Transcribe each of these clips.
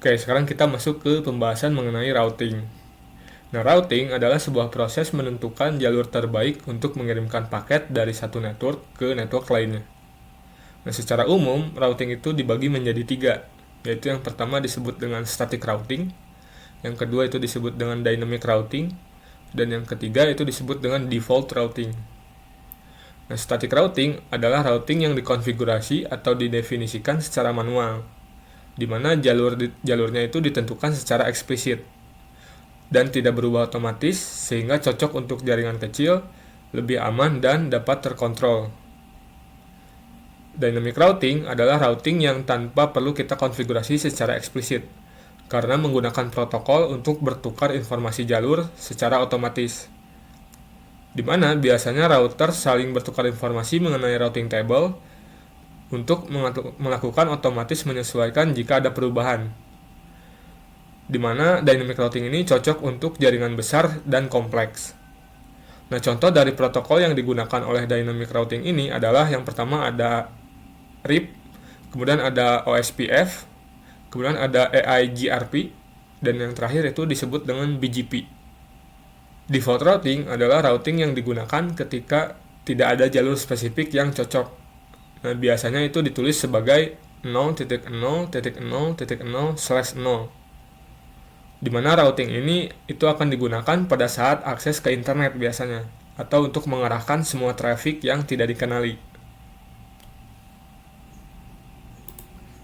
Oke, sekarang kita masuk ke pembahasan mengenai routing. Nah, routing adalah sebuah proses menentukan jalur terbaik untuk mengirimkan paket dari satu network ke network lainnya. Nah, secara umum, routing itu dibagi menjadi tiga, yaitu yang pertama disebut dengan static routing, yang kedua itu disebut dengan dynamic routing, dan yang ketiga itu disebut dengan default routing. Nah, static routing adalah routing yang dikonfigurasi atau didefinisikan secara manual, di mana jalurnya itu ditentukan secara eksplisit dan tidak berubah otomatis sehingga cocok untuk jaringan kecil, lebih aman dan dapat terkontrol. Dynamic routing adalah routing yang tanpa perlu kita konfigurasi secara eksplisit karena menggunakan protokol untuk bertukar informasi jalur secara otomatis, di mana biasanya router saling bertukar informasi mengenai routing table untuk melakukan otomatis menyesuaikan jika ada perubahan, di mana dynamic routing ini cocok untuk jaringan besar dan kompleks. Nah, contoh dari protokol yang digunakan oleh dynamic routing ini adalah yang pertama ada RIP, kemudian ada OSPF, kemudian ada AIGRP, dan yang terakhir itu disebut dengan BGP. Default routing adalah routing yang digunakan ketika tidak ada jalur spesifik yang cocok. Nah, biasanya itu ditulis sebagai 0.0.0.0/0, di mana routing ini itu akan digunakan pada saat akses ke internet biasanya, atau untuk mengarahkan semua traffic yang tidak dikenali.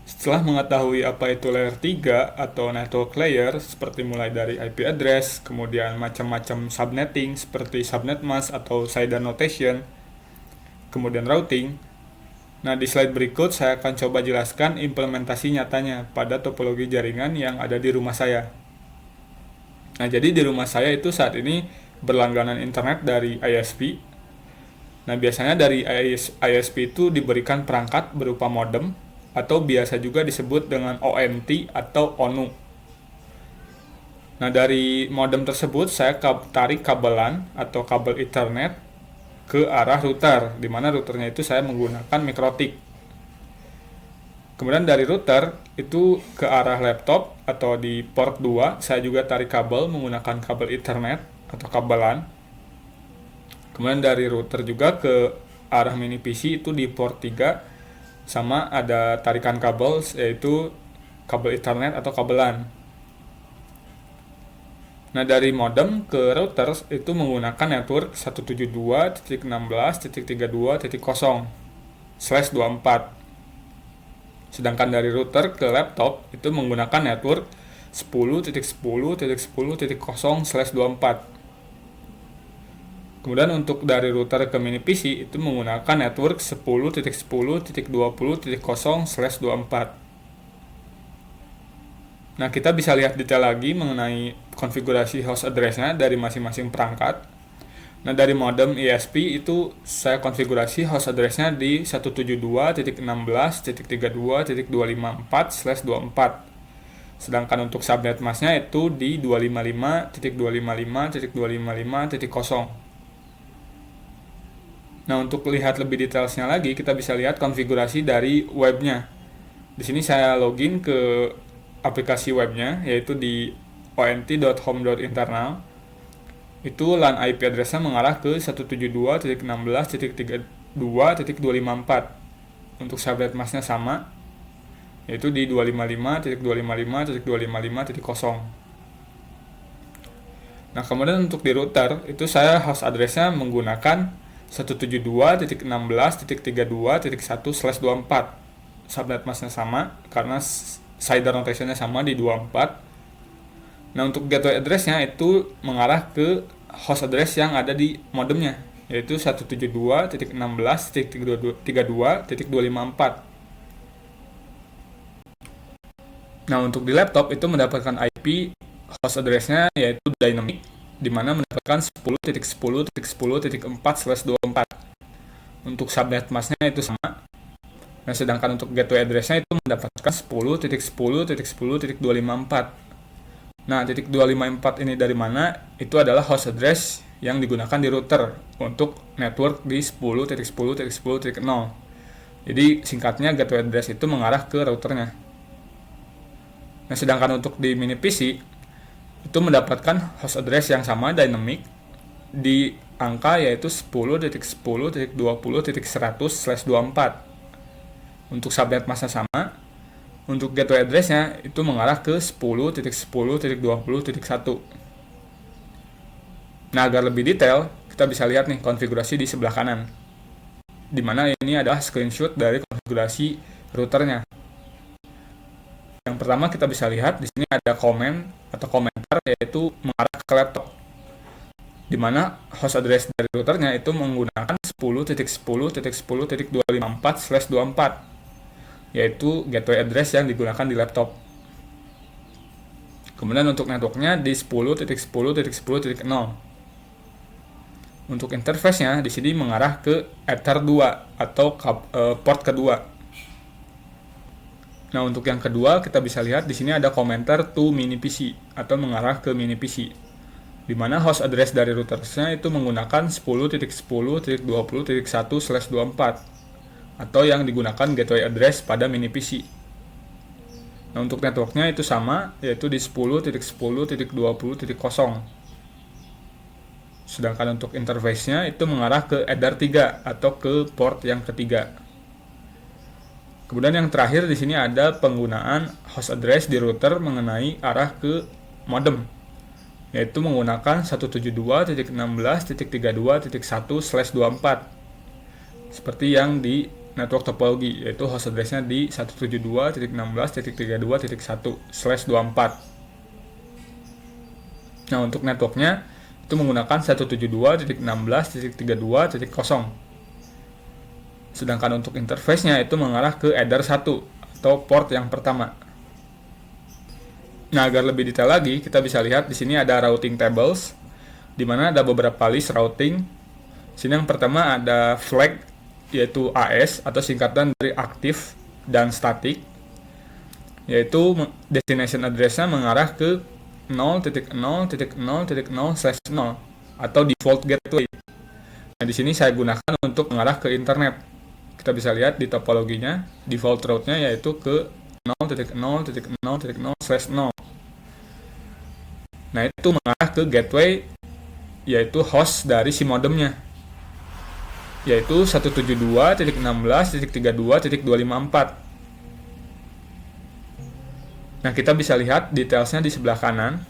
Setelah mengetahui apa itu layer 3 atau network layer, seperti mulai dari IP address, kemudian macam-macam subnetting seperti subnet mask atau CIDR notation, kemudian routing. Nah, di slide berikut saya akan coba jelaskan implementasi nyatanya pada topologi jaringan yang ada di rumah saya. Nah, jadi di rumah saya itu saat ini berlangganan internet dari ISP. Nah, biasanya dari ISP itu diberikan perangkat berupa modem, atau biasa juga disebut dengan ONT atau ONU. Nah, dari modem tersebut saya tarik kabelan atau kabel Ethernet ke arah router, di mana routernya itu saya menggunakan MikroTik. Kemudian dari router itu ke arah laptop atau di port 2, saya juga tarik kabel menggunakan kabel Ethernet atau kabelan. Kemudian dari router juga ke arah mini PC itu di port 3, sama ada tarikan kabel yaitu kabel Ethernet atau kabelan. Nah, dari modem ke router itu menggunakan network 172.16.32.0/24. Sedangkan dari router ke laptop itu menggunakan network 10.10.10.0/24. Kemudian untuk dari router ke mini PC itu menggunakan network 10.10.20.0/24. Nah, kita bisa lihat detail lagi mengenai konfigurasi host address-nya dari masing-masing perangkat. Nah, dari modem ISP itu saya konfigurasi host address-nya di 172.16.32.254/24. Sedangkan untuk subnet mask-nya itu di 255.255.255.0. Nah, untuk lihat lebih detailnya lagi, kita bisa lihat konfigurasi dari webnya. Di sini saya login ke aplikasi webnya, yaitu di ont.home.internal. Itu LAN IP address-nya mengarah ke 172.16.32.254. Untuk subnet mask-nya sama, yaitu di 255.255.255.0. Nah, kemudian untuk di router, itu saya host address-nya menggunakan 172.16.32.1/24. Subnet mask-nya sama karena CIDR notation-nya sama di 24. Nah, untuk gateway address-nya itu mengarah ke host address yang ada di modemnya, yaitu 172.16.32.254. Nah, untuk di laptop itu mendapatkan IP host address-nya yaitu dynamic, di mana mendapatkan 10.10.10.4/24. Untuk subnet mask-nya itu sama. Nah, sedangkan untuk gateway address-nya itu mendapatkan 10.10.10.254. Nah, titik 254 ini dari mana? Itu adalah host address yang digunakan di router untuk network di 10.10.10.0. Jadi singkatnya gateway address itu mengarah ke routernya. Nah, sedangkan untuk di mini PC itu mendapatkan host address yang sama dynamic di angka yaitu 10.10.20.100/24. Untuk subnet masa sama. Untuk gateway address-nya itu mengarah ke 10.10.20.1. Nah, agar lebih detail, kita bisa lihat nih konfigurasi di sebelah kanan. Di mana ini adalah screenshot dari konfigurasi routernya. Yang pertama kita bisa lihat di sini ada komen atau komentar yaitu mengarah ke laptop. Di mana host address dari routernya itu menggunakan 10.10.2054/24 yaitu gateway address yang digunakan di laptop. Kemudian untuk networknya di 10.10.10.0. Untuk interface-nya di sini mengarah ke Ether 2 atau port kedua. Nah, untuk yang kedua kita bisa lihat di sini ada komentar to mini PC atau mengarah ke mini PC. Di mana host address dari routersnya itu menggunakan 10.10.20.1/24 atau yang digunakan gateway address pada mini PC. Nah, untuk networknya itu sama yaitu di 10.10.20.0. Sedangkan untuk interface-nya itu mengarah ke Ether 3 atau ke port yang ketiga. Kemudian yang terakhir di sini ada penggunaan host address di router mengenai arah ke modem, yaitu menggunakan 172.16.32.1/24 seperti yang di network topologi, yaitu host address-nya di 172.16.32.1/24. Nah, untuk networknya itu menggunakan 172.16.32.0. Sedangkan untuk interface-nya itu mengarah ke Ether 1 atau port yang pertama. Nah, agar lebih detail lagi, kita bisa lihat di sini ada routing tables, di mana ada beberapa list routing. Di sini yang pertama ada flag, yaitu AS atau singkatan dari aktif dan static, yaitu destination address-nya mengarah ke 0.0.0/0 atau default gateway. Nah, di sini saya gunakan untuk mengarah ke internet. Kita bisa lihat di topologinya, default route-nya yaitu ke 0.0.0/0. Nah, itu mengarah ke gateway, yaitu host dari si modemnya, yaitu 172.16.32.254. Nah, kita bisa lihat detailsnya di sebelah kanan,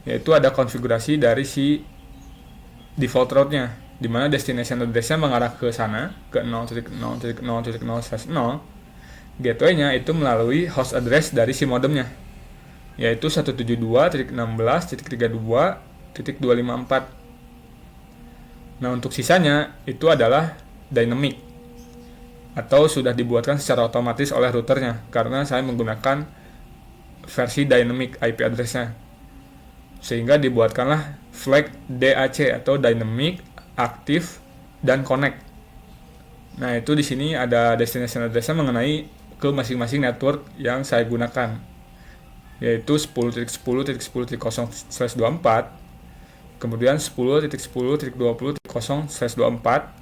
yaitu ada konfigurasi dari si default route-nya, di mana destination address-nya mengarah ke sana, ke 0.0.0/0. Gateway-nya itu melalui host address dari si modemnya, yaitu 172.16.32.254. Nah, untuk sisanya itu adalah dynamic, atau sudah dibuatkan secara otomatis oleh routernya, karena saya menggunakan versi dynamic IP address-nya. Sehingga dibuatkanlah flag DAC atau dynamic, aktif, dan connect. Nah, itu di sini ada destination address-nya mengenai ke masing-masing network yang saya gunakan, yaitu 10.10.10.0/24, kemudian 10.10.20.0/24,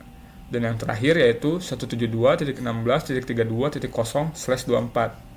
dan yang terakhir yaitu 172.16.32.0/24.